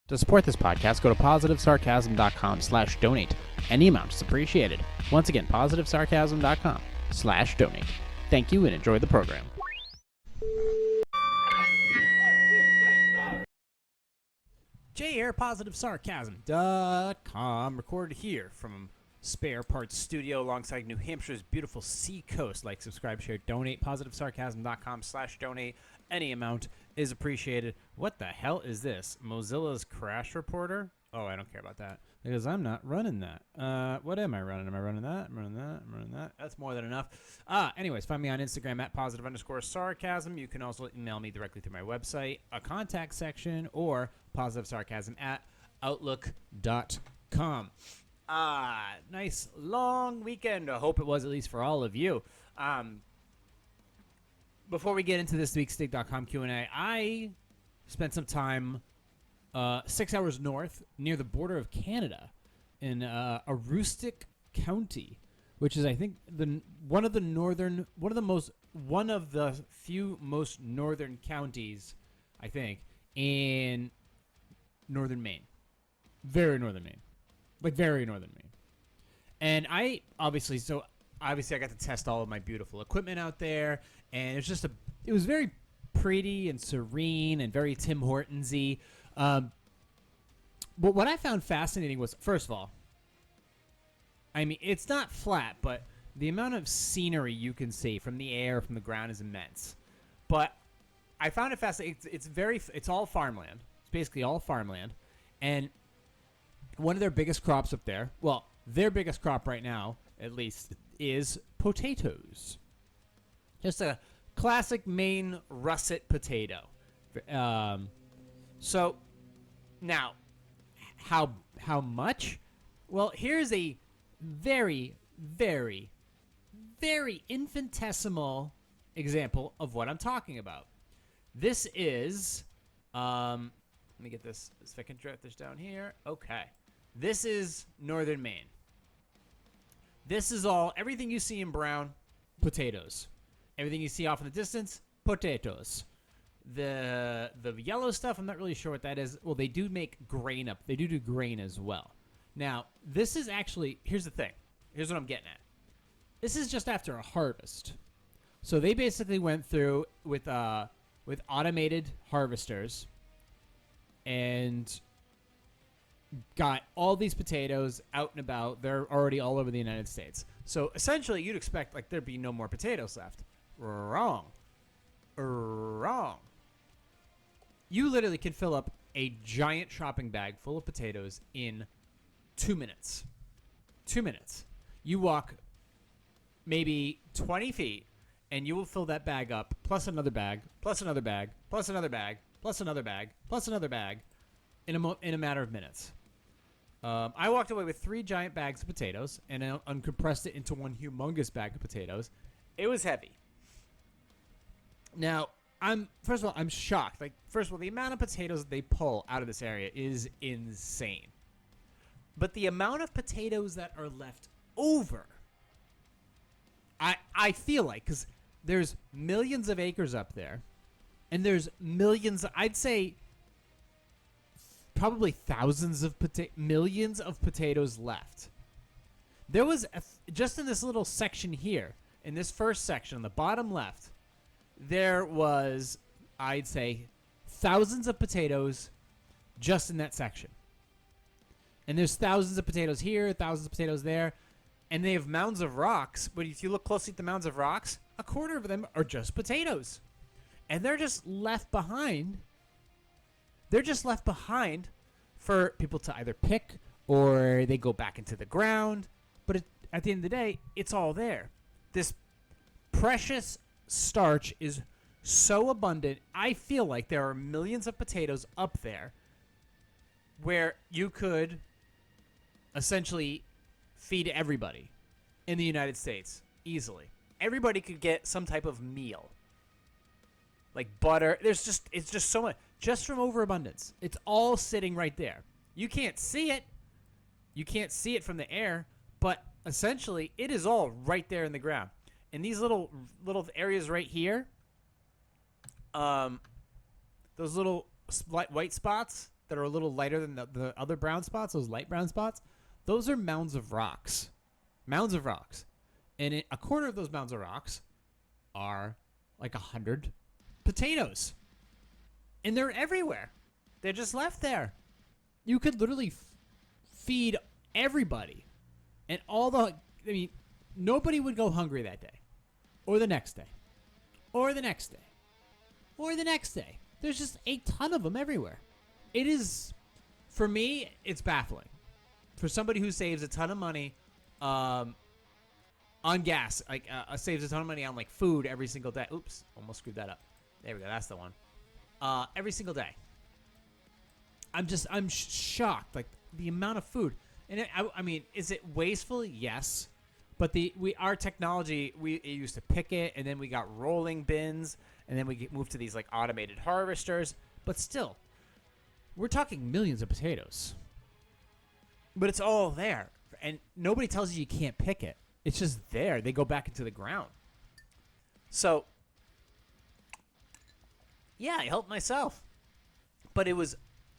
To support this podcast, go to positivesarcasm.com/donate. Any amount is appreciated. Once again, positivesarcasm.com/donate. Thank you and enjoy the program. JAirPositiveSarcasm.com, recorded here from Spare Parts Studio alongside New Hampshire's beautiful sea coast. Like, subscribe, share, donate. PositiveSarcasm.com/donate. Any amount is appreciated. What the hell is this? Mozilla's Crash Reporter? Oh, I don't care about that because I'm not running that. What am I running? Am I running that? I'm running that. I'm running that. That's more than enough. Anyways, find me on Instagram at @positive_sarcasm. You can also email me directly through my website, a contact section, or positivesarcasm@outlook.com. Nice long weekend. I hope it was, at least for all of you. Before we get into this week's Stig.com Q&A, I spent some time 6 hours north near the border of Canada in Aroostook County, which is, I think, one of the few most northern counties, I think, in northern Maine. Very northern Maine. Like, very northern Maine. And I obviously I got to test all of my beautiful equipment out there, and it was very pretty and serene and very Tim Hortons-y. But what I found fascinating was, first of all, I mean, it's not flat, but the amount of scenery you can see from the air, from the ground, is immense. But I found it fascinating. It's all farmland. It's basically all farmland. And one of their biggest crops up there, well, their biggest crop right now, at least, is potatoes. Just a classic Maine russet potato. So now, how much? Well, here's a very, very, very infinitesimal example of what I'm talking about. This is, let me get this, if I can draft this down here. Okay. This is northern Maine. This is everything you see in brown, potatoes. Everything you see off in the distance, potatoes. The yellow stuff, I'm not really sure what that is. Well, they do make grain up. They do grain as well. Now, this is actually, here's the thing. Here's what I'm getting at. This is just after a harvest. So they basically went through with automated harvesters and got all these potatoes out and about. They're already all over the United States. So essentially, you'd expect like there'd be no more potatoes left. Wrong. You literally can fill up a giant shopping bag full of potatoes in 2 minutes. 2 minutes. You walk maybe 20 feet, and you will fill that bag up, plus another bag, plus another bag, plus another bag, plus another bag, plus another bag, in a matter of minutes. I walked away with 3 giant bags of potatoes and uncompressed it into one humongous bag of potatoes. It was heavy. Now, first of all, I'm shocked. Like, first of all, the amount of potatoes that they pull out of this area is insane. But the amount of potatoes that are left over, I feel like, because there's millions of acres up there, and there's millions, I'd say probably thousands of millions of potatoes left. There was, just in this little section here, in this first section on the bottom left, there was, I'd say, thousands of potatoes just in that section. And there's thousands of potatoes here, thousands of potatoes there, and they have mounds of rocks. But if you look closely at the mounds of rocks, a quarter of them are just potatoes. And they're just left behind. They're just left behind for people to either pick or they go back into the ground. But at the end of the day, it's all there. This precious starch is so abundant. I feel like there are millions of potatoes up there where you could essentially feed everybody in the United States easily. Everybody could get some type of meal. Like butter. It's just so much. Just from overabundance. It's all sitting right there. You can't see it. You can't see it from the air, but essentially it is all right there in the ground. And these little areas right here, those little white spots, that are a little lighter than the other brown spots, those light brown spots, those are mounds of rocks. Mounds of rocks. And a quarter of those mounds of rocks are like 100 potatoes. And they're everywhere. They're just left there. You could literally feed everybody. And nobody would go hungry that day. Or the next day. Or the next day. Or the next day. There's just a ton of them everywhere. It is, for me, it's baffling. For somebody who saves a ton of money on gas, saves a ton of money on like food every single day. Oops, almost screwed that up. There we go. That's the one. Every single day. I'm shocked, like the amount of food. And I mean, is it wasteful? Yes. But our technology, it used to pick it, and then we got rolling bins, and then we moved to these like automated harvesters. But still, we're talking millions of potatoes. But it's all there, and nobody tells you can't pick it. It's just there. They go back into the ground. So, yeah, I helped myself. But it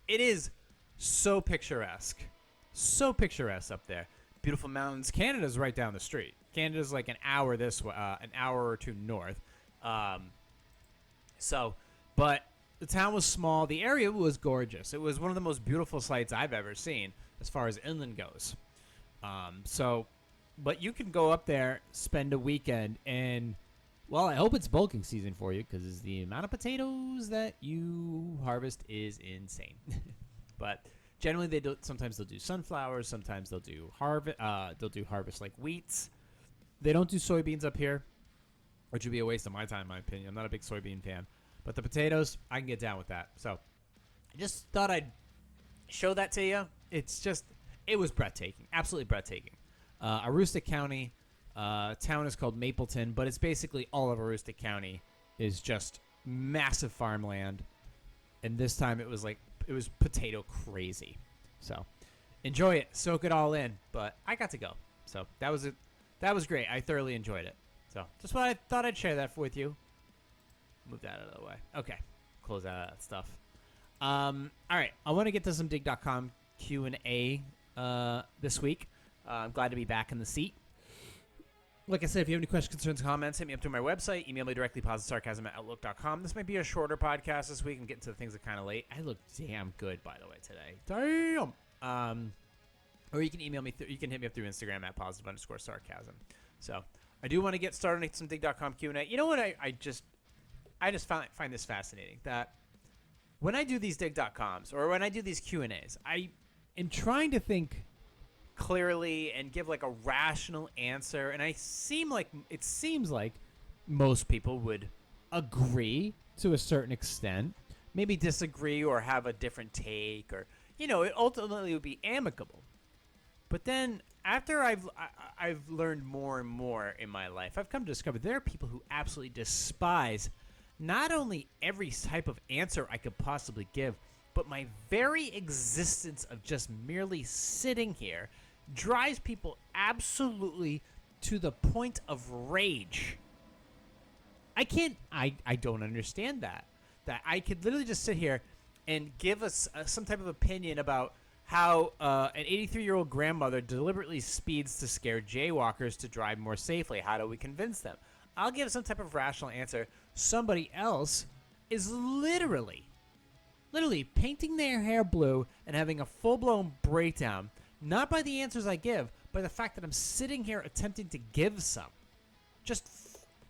is so picturesque. So picturesque up there. Beautiful mountains. Canada's right down the street. Canada's like an hour this way, an hour or two north. But the town was small. The area was gorgeous. It was one of the most beautiful sights I've ever seen as far as inland goes. But you can go up there, spend a weekend, and, well, I hope it's bulking season for you because the amount of potatoes that you harvest is insane. But generally, sometimes they'll do sunflowers. Sometimes they'll do harvest like wheats. They don't do soybeans up here, which would be a waste of my time, in my opinion. I'm not a big soybean fan. But the potatoes, I can get down with that. So I just thought I'd show that to you. It was breathtaking. Absolutely breathtaking. Aroostook County, town is called Mapleton, but it's basically all of Aroostook County is just massive farmland. And this time it was potato crazy. So enjoy it. Soak it all in. But I got to go. So that was it. That was great. I thoroughly enjoyed it. So just what I thought I'd share that with you. Move that out of the way. Okay. Close out of that stuff. All right. I want to get to some dig.com Q&A this week. I'm glad to be back in the seat. Like I said, if you have any questions, concerns, comments, hit me up through my website. Email me directly, positivesarcasm@outlook.com. This might be a shorter podcast this week. I'm getting to the things that kind of late. I look damn good, by the way, today. Damn. Or you can email me. You can hit me up through Instagram at @positive_sarcasm. So I do want to get started on some dig.com Q&A. You know what? I just find this fascinating that when I do these dig.coms or when I do these Q&As, I am trying to think clearly and give like a rational answer, and it seems like most people would agree to a certain extent, maybe disagree or have a different take, or it ultimately would be amicable. But then after I've learned more and more in my life, I've come to discover there are people who absolutely despise not only every type of answer I could possibly give, but my very existence of just merely sitting here drives people absolutely to the point of rage. I don't understand that I could literally just sit here and give us some type of opinion about how an 83-year-old grandmother deliberately speeds to scare jaywalkers to drive more safely. How do we convince them? I'll give some type of rational answer. Somebody else is literally painting their hair blue and having a full-blown breakdown, not by the answers I give, by the fact that I'm sitting here attempting to give some. Just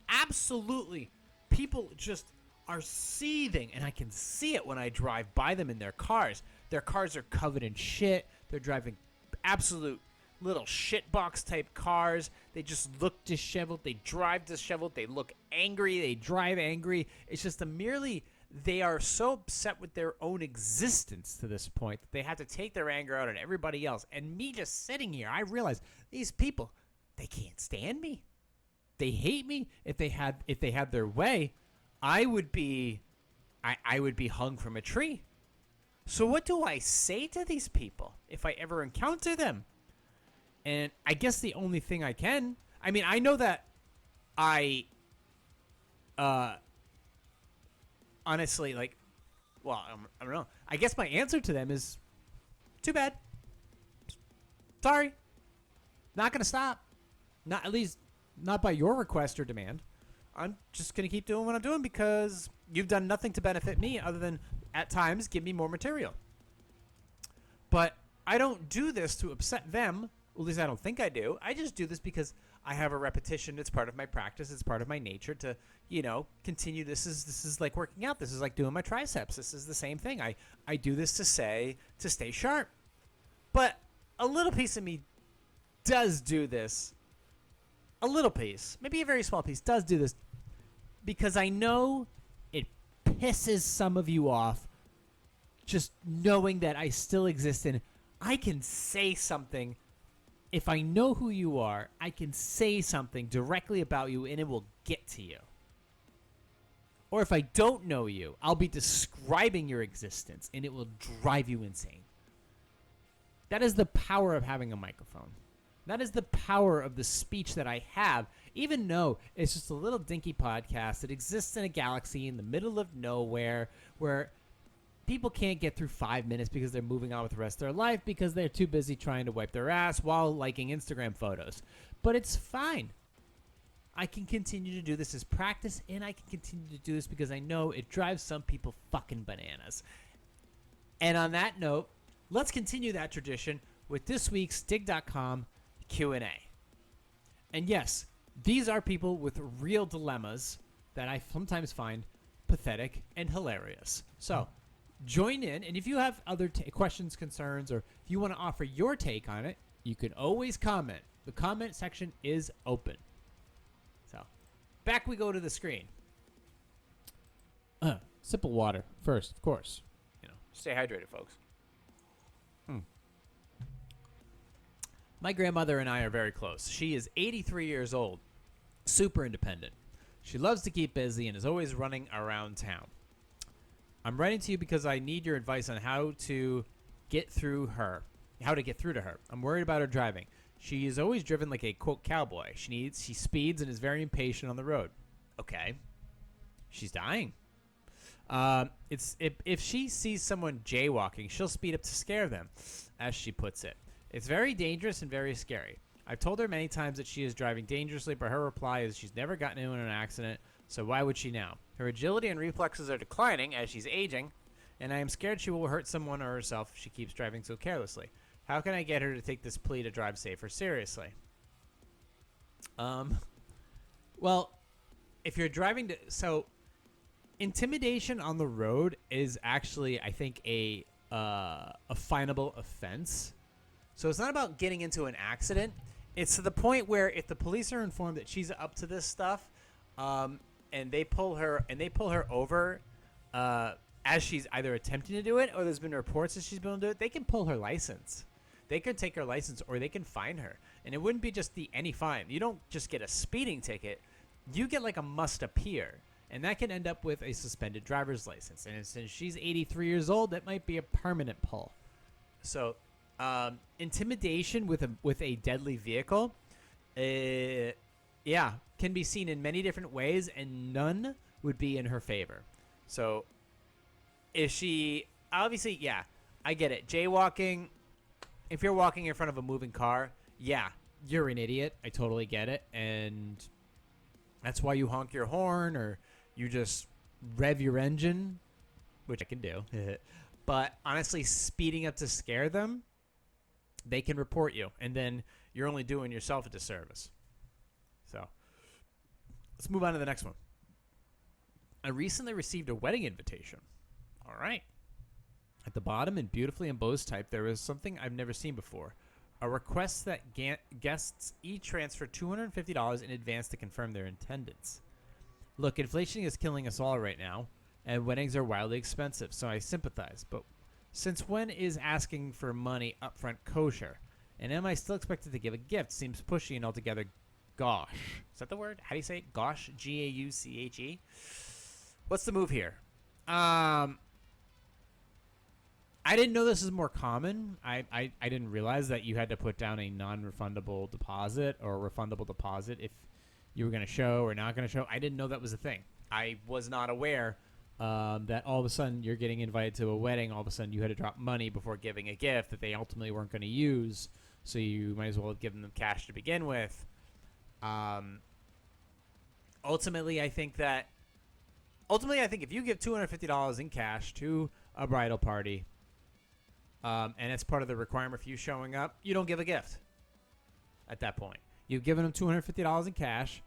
absolutely, people just are seething, and I can see it when I drive by them in their cars. Their cars are covered in shit. They're driving absolute little shitbox type cars. They just look disheveled. They drive disheveled. They look angry. They drive angry. It's just they are so upset with their own existence to this point that they have to take their anger out on everybody else. And me just sitting here, I realize these people, they can't stand me. They hate me. If they had their way, I would be hung from a tree. So what do I say to these people if I ever encounter them? And I guess the only thing I know that I honestly, I don't know. I guess my answer to them is, too bad. Sorry. Not going to stop. Not at least not by your request or demand. I'm just going to keep doing what I'm doing because you've done nothing to benefit me other than at times give me more material. But I don't do this to upset them. At least I don't think I do. I just do this because I have a repetition. It's part of my practice. It's part of my nature to, continue. This is like working out. This is like doing my triceps. This is the same thing. I do this to stay sharp. But a little piece of me does do this. A little piece, maybe a very small piece, does do this because I know it pisses some of you off just knowing that I still exist and I can say something. If I know who you are, I can say something directly about you and it will get to you. Or if I don't know you, I'll be describing your existence and it will drive you insane. That is the power of having a microphone. That is the power of the speech that I have, even though it's just a little dinky podcast that exists in a galaxy in the middle of nowhere where people can't get through 5 minutes because they're moving on with the rest of their life because they're too busy trying to wipe their ass while liking Instagram photos. But it's fine. I can continue to do this as practice, and I can continue to do this because I know it drives some people fucking bananas. And on that note, let's continue that tradition with this week's Dig.com Q&A. And yes, these are people with real dilemmas that I sometimes find pathetic and hilarious. So join in, and if you have other questions, concerns, or if you want to offer your take on it, you can always comment. The comment section is open. So back we go to the screen. Sip of water first, of course. Stay hydrated, folks. My grandmother and I are very close. She is 83 years old, super independent. She loves to keep busy and is always running around town. I'm writing to you because I need your advice on how to get through to her. I'm worried about her driving. She is always driven like a, quote, cowboy. She speeds and is very impatient on the road. Okay. She's dying. If she sees someone jaywalking, she'll speed up to scare them, as she puts it. It's very dangerous and very scary. I've told her many times that she is driving dangerously, but her reply is she's never gotten into an accident, so why would she now? Her agility and reflexes are declining as she's aging, and I am scared she will hurt someone or herself if she keeps driving so carelessly. How can I get her to take this plea to drive safer seriously? Well, if you're driving so intimidation on the road is actually, I think, a finable offense. So it's not about getting into an accident. It's to the point where if the police are informed that she's up to this stuff, and they pull her over, as she's either attempting to do it or there's been reports that she's been able to do it, they can pull her license. They could take her license or they can fine her. And it wouldn't be just any fine. You don't just get a speeding ticket. You get like a must appear. And that can end up with a suspended driver's license. And since she's 83 years old, that might be a permanent pull. So intimidation with a deadly vehicle, can be seen in many different ways, and none would be in her favor. So if she, obviously, I get it. Jaywalking, if you're walking in front of a moving car, you're an idiot. I totally get it. And that's why you honk your horn or you just rev your engine, which I can do. But honestly, speeding up to scare them, they can report you. And then you're only doing yourself a disservice. So let's move on to the next one. I recently received a wedding invitation. All right. At the bottom, in beautifully embossed type, there is something I've never seen before. A request that guests each transfer $250 in advance to confirm their attendance. Look, inflation is killing us all right now, and weddings are wildly expensive, so I sympathize. But since when is asking for money upfront kosher? And am I still expected to give a gift? Seems pushy and altogether gauche. Is that the word? How do you say it? Gauche? G-A-U-C-H-E? What's the move here? I didn't know this is more common. I didn't realize that you had to put down a non-refundable deposit or a refundable deposit if you were going to show or not going to show. I didn't know that was a thing. I was not aware that all of a sudden you're getting invited to a wedding. All of a sudden you had to drop money before giving a gift that they ultimately weren't going to use. So you might as well have given them cash to begin with. Ultimately, I think if you give $250 in cash to a bridal party, and it's part of the requirement for you showing up, you don't give a gift at that point. You've given them $250 in cash.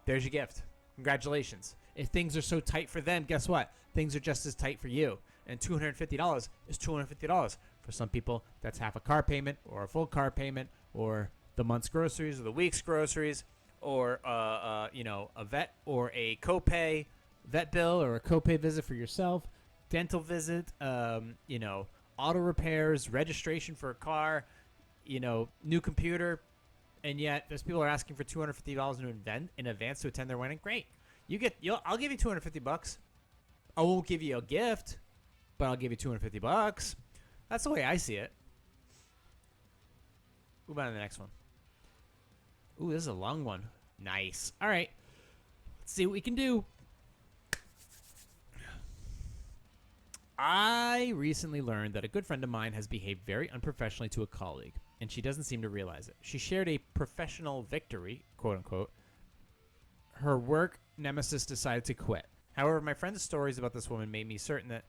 There's your gift. Congratulations. If things are so tight for them, guess what? Things are just as tight for you. And $250 is $250. For some people, that's half a car payment or a full car payment or the month's groceries or the week's groceries or, a vet or a copay vet bill or a copay visit for yourself, dental visit, auto repairs, registration for a car, new computer. And yet there's people are asking for $250 in advance to attend their wedding. Great. I'll give you $250. I won't give you a gift, but I'll give you $250. That's the way I see it. Move on to the next one. Ooh, this is a long one. Nice. All right. Let's see what we can do. I recently learned that a good friend of mine has behaved very unprofessionally to a colleague, and she doesn't seem to realize it. She shared a professional victory, quote unquote. Her work nemesis decided to quit. However, my friend's stories about this woman made me certain that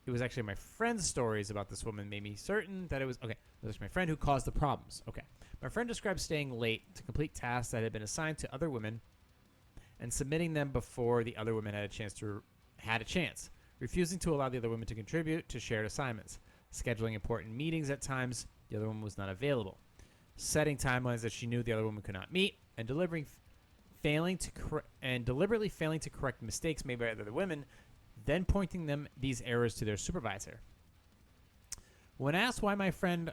it was actually my friend's stories about this woman made me certain that it was my friend who caused the problems. Okay. My friend described staying late to complete tasks that had been assigned to other women and submitting them before the other women had a chance. Refusing to allow the other women to contribute to shared assignments, scheduling important meetings at times the other woman was not available, setting timelines that she knew the other woman could not meet, and deliberately failing to correct mistakes made by other women, then pointing these errors to their supervisor. When I asked my friend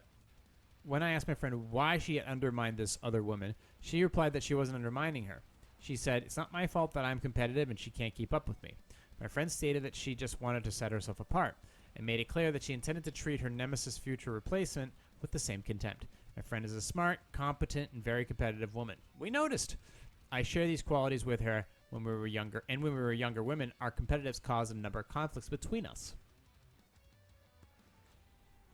why she had undermined this other woman, she replied that she wasn't undermining her. She said, "It's not my fault that I'm competitive and she can't keep up with me." My friend stated that she just wanted to set herself apart and made it clear that she intended to treat her nemesis future replacement with the same contempt. My friend is a smart, competent, and very competitive woman. We noticed. I share these qualities with her when we were younger, and when we were younger women, our competitiveness caused a number of conflicts between us.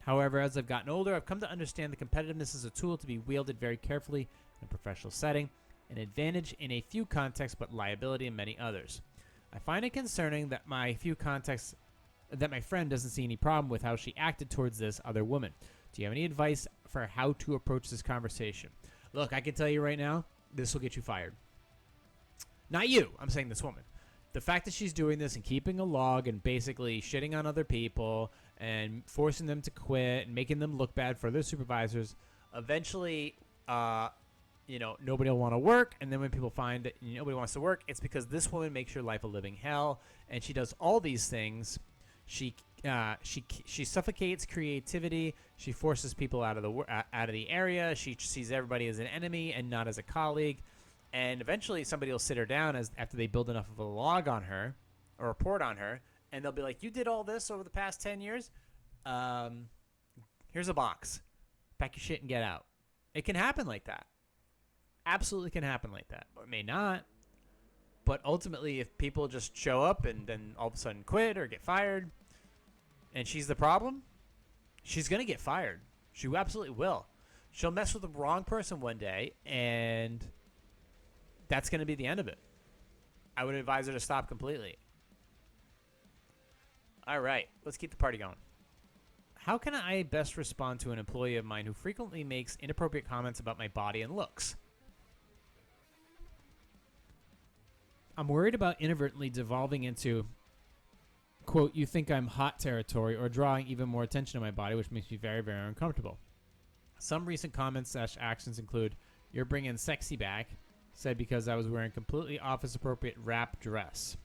However, as I've gotten older, I've come to understand that competitiveness is a tool to be wielded very carefully in a professional setting, an advantage in a few contexts, but liability in many others. I find it concerning that my friend doesn't see any problem with how she acted towards this other woman. Do you have any advice for how to approach this conversation? Look, I can tell you right now, this will get you fired. Not you. I'm saying this woman. The fact that she's doing this and keeping a log and basically shitting on other people and forcing them to quit and making them look bad for their supervisors, eventually, nobody will want to work. And then when people find that nobody wants to work, it's because this woman makes your life a living hell. And she does all these things. She suffocates creativity. She forces people out of the area. She sees everybody as an enemy and not as a colleague. And eventually somebody will sit her down after they build enough of a log on her or report on her, and they'll be like, "You did all this over the past 10 years? Here's a box. Pack your shit and get out." It can happen like that. Absolutely can happen like that. Or it may not. But ultimately, if people just show up and then all of a sudden quit or get fired, and she's the problem, she's going to get fired. She absolutely will. She'll mess with the wrong person one day, and that's going to be the end of it. I would advise her to stop completely. All right, let's keep the party going. How can I best respond to an employee of mine who frequently makes inappropriate comments about my body and looks? I'm worried about inadvertently devolving into, quote, "you think I'm hot" territory, or drawing even more attention to my body, which makes me very, very uncomfortable. Some recent comments / actions include, "You're bringing sexy back," said because I was wearing completely office-appropriate wrap dress.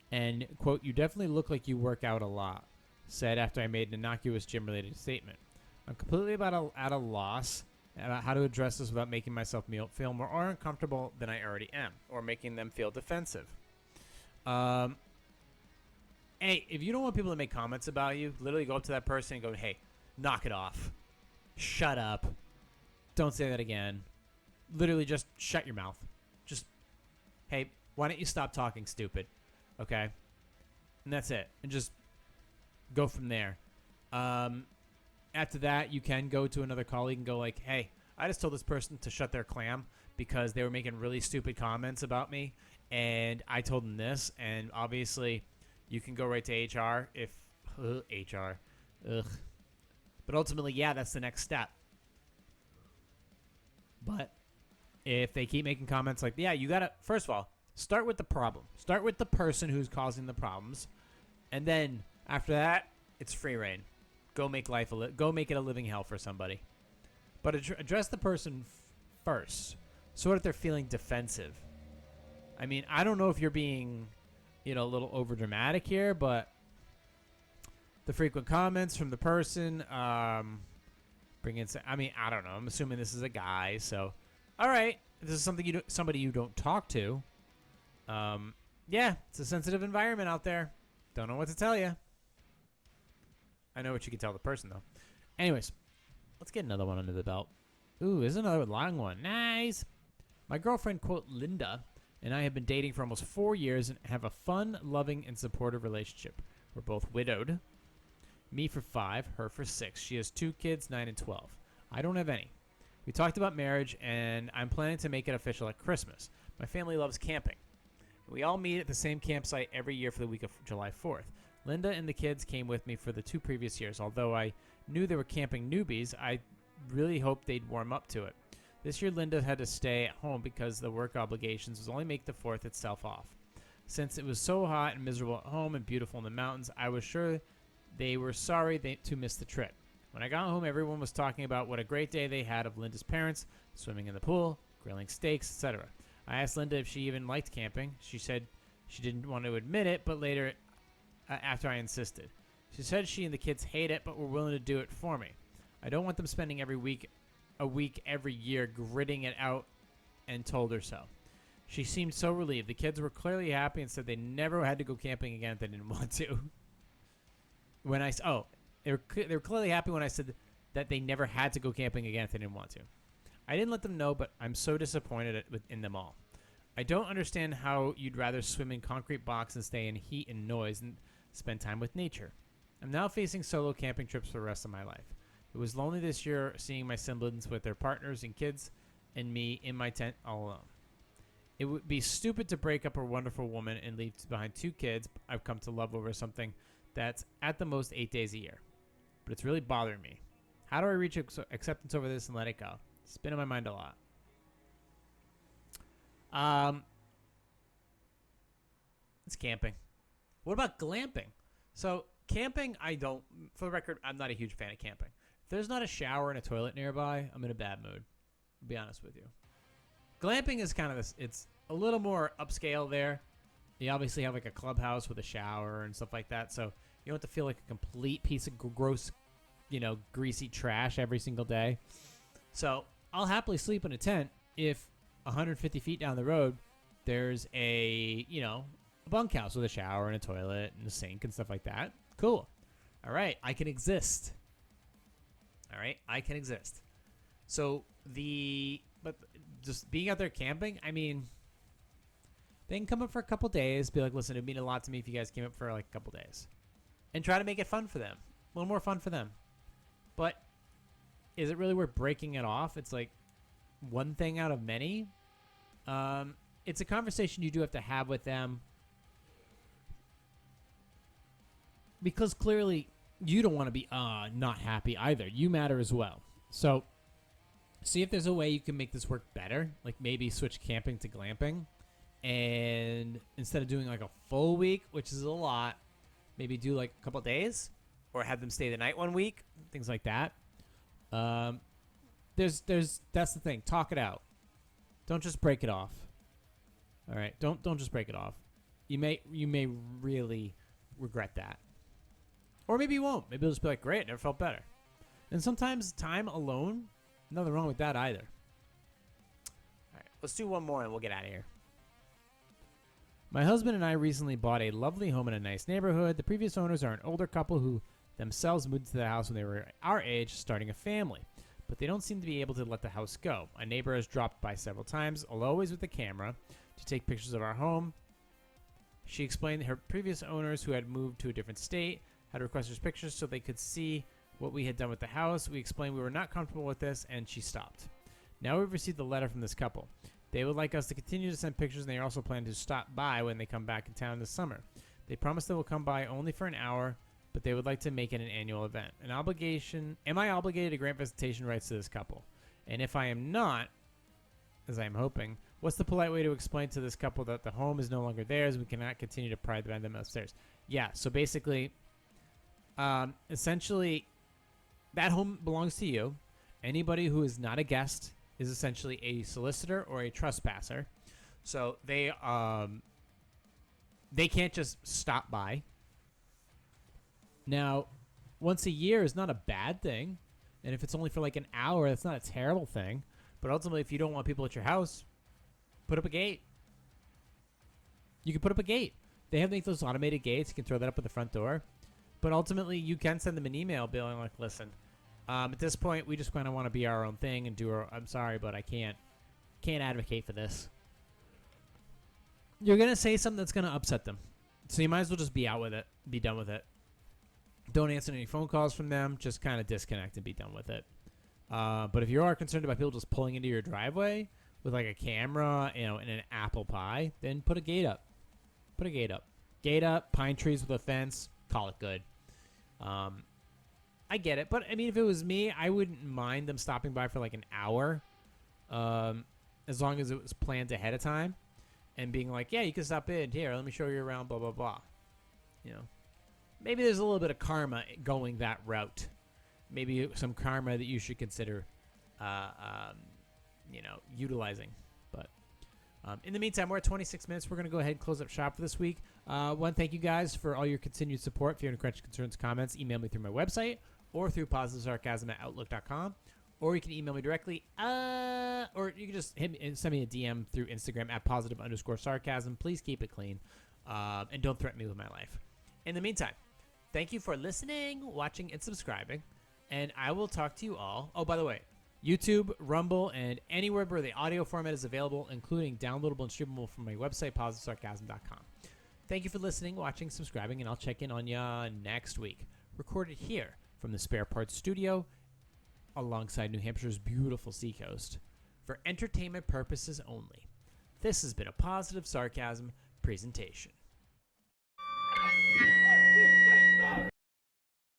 And, quote, "you definitely look like you work out a lot," said after I made an innocuous gym-related statement. I'm completely at a loss about how to address this without making myself feel more uncomfortable than I already am, or making them feel defensive. Hey, if you don't want people to make comments about you, literally go up to that person and go, "Hey, knock it off. Shut up. Don't say that again." Literally just shut your mouth. Just, "Hey, why don't you stop talking, stupid?" Okay, and that's it, and just go from there. After that, you can go to another colleague and go like, hey, I just told this person to shut their clam because they were making really stupid comments about me, and I told them this, and obviously you can go right to HR if HR. Ugh. But ultimately, yeah, that's the next step. But if they keep making comments like, yeah, you got to, first of all, start with the problem. Start with the person who's causing the problems. And then after that, it's free reign. Go make go make it a living hell for somebody. But address the person first. So what if they're feeling defensive? I mean, I don't know if you're being, a little over dramatic here, but the frequent comments from the person, bring in. I mean, I don't know. I'm assuming this is a guy, so all right. If this is somebody you don't talk to, yeah, it's a sensitive environment out there. Don't know what to tell you. I know what you can tell the person though. Anyways, let's get another one under the belt. Ooh, there's another long one. Nice. My girlfriend, quote, Linda, and I have been dating for almost 4 years and have a fun, loving, and supportive relationship. We're both widowed. Me for 5, her for 6. She has 2 kids, 9 and 12. I don't have any. We talked about marriage, and I'm planning to make it official at Christmas. My family loves camping. We all meet at the same campsite every year for the week of July 4th. Linda and the kids came with me for the 2 previous years. Although I knew they were camping newbies, I really hoped they'd warm up to it. This year, Linda had to stay at home because the work obligations was only make the 4th itself off. Since it was so hot and miserable at home and beautiful in the mountains, I was sure they were sorry to miss the trip. When I got home, everyone was talking about what a great day they had of Linda's parents, swimming in the pool, grilling steaks, etc. I asked Linda if she even liked camping. She said she didn't want to admit it, but later, after I insisted. She said she and the kids hate it, but were willing to do it for me. I don't want them spending a week every year gritting it out, and told her so. She seemed so relieved. The kids were clearly happy and said they never had to go camping again if they didn't want to. They were clearly happy when I said that they never had to go camping again if they didn't want to. I didn't let them know, but I'm so disappointed in them all. I don't understand how you'd rather swim in concrete blocks and stay in heat and noise and spend time with nature. I'm now facing solo camping trips for the rest of my life. It was lonely this year seeing my siblings with their partners and kids and me in my tent all alone. It would be stupid to break up a wonderful woman and leave behind 2 kids I've come to love over something that's at the most 8 days a year. But it's really bothering me. How do I reach acceptance over this and let it go? It's been in my mind a lot. It's camping. What about glamping? So camping, for the record, I'm not a huge fan of camping. If there's not a shower and a toilet nearby, I'm in a bad mood. I'll be honest with you. Glamping is kind of this, it's a little more upscale there. You obviously have like a clubhouse with a shower and stuff like that. So you don't have to feel like a complete piece of gross, greasy trash every single day. So I'll happily sleep in a tent if 150 feet down the road, there's a bunkhouse with a shower and a toilet and a sink and stuff like that. Cool. All right. I can exist. So but just being out there camping, I mean, they can come up for a couple days, be like, listen, it'd mean a lot to me if you guys came up for like a couple days. And try to make it fun for them. A little more fun for them. But is it really worth breaking it off? It's like one thing out of many. It's a conversation you do have to have with them. Because clearly you don't want to be not happy either. You matter as well. So see if there's a way you can make this work better. Like maybe switch camping to glamping. And instead of doing like a full week, which is a lot, maybe do like a couple days. Or have them stay the night one week. Things like that. That's the thing. Talk it out. Don't just break it off. All right. Don't just break it off. You may really regret that. Or maybe you won't. Maybe you'll just be like, great, never felt better. And sometimes time alone, nothing wrong with that either. All right. Let's do one more and we'll get out of here. My husband and I recently bought a lovely home in a nice neighborhood. The previous owners are an older couple who themselves moved to the house when they were our age, starting a family. But they don't seem to be able to let the house go. A neighbor has dropped by several times, always with a camera, to take pictures of our home. She explained that her previous owners, who had moved to a different state, had requested pictures so they could see what we had done with the house. We explained we were not comfortable with this, and she stopped. Now we've received a letter from this couple. They would like us to continue to send pictures, and they also plan to stop by when they come back in town this summer. They promise they will come by only for an hour, but they would like to make it an annual event. Am I obligated to grant visitation rights to this couple? And if I am not, as I am hoping, what's the polite way to explain to this couple that the home is no longer theirs? We cannot continue to pry them upstairs. Yeah, so basically, essentially, that home belongs to you. Anybody who is not a guest is essentially a solicitor or a trespasser. So they can't just stop by. Now, once a year is not a bad thing. And if it's only for like an hour, that's not a terrible thing. But ultimately, if you don't want people at your house, put up a gate. You can put up a gate. They have those automated gates. You can throw that up at the front door. But ultimately, you can send them an email being like, listen, at this point, we just kind of want to be our own thing and do our, I'm sorry, but I can't advocate for this. You're going to say something that's going to upset them. So you might as well just be out with it. Be done with it. Don't answer any phone calls from them. Just kind of disconnect and be done with it. But if you are concerned about people just pulling into your driveway with like a camera, and an apple pie, then put a gate up. Put a gate up. Gate up, pine trees with a fence, call it good. I get it. But, I mean, if it was me, I wouldn't mind them stopping by for like an hour, as long as it was planned ahead of time and being like, yeah, you can stop in. Here, let me show you around, blah, blah, blah. Maybe there's a little bit of karma going that route. Maybe some karma that you should consider, utilizing. But in the meantime, we're at 26 minutes. We're going to go ahead and close up shop for this week. Thank you guys for all your continued support. If you have any questions, concerns, comments, email me through my website or through positivesarcasm@outlook.com. Or you can email me directly, or you can just send me a DM through Instagram at @positive_sarcasm. Please keep it clean, and don't threaten me with my life. In the meantime, thank you for listening, watching, and subscribing. And I will talk to you all. Oh, by the way, YouTube, Rumble, and anywhere where the audio format is available, including downloadable and streamable from my website, positivesarcasm.com. Thank you for listening, watching, subscribing, and I'll check in on ya next week. Recorded here from the Spare Parts Studio alongside New Hampshire's beautiful seacoast for entertainment purposes only. This has been a Positive Sarcasm presentation.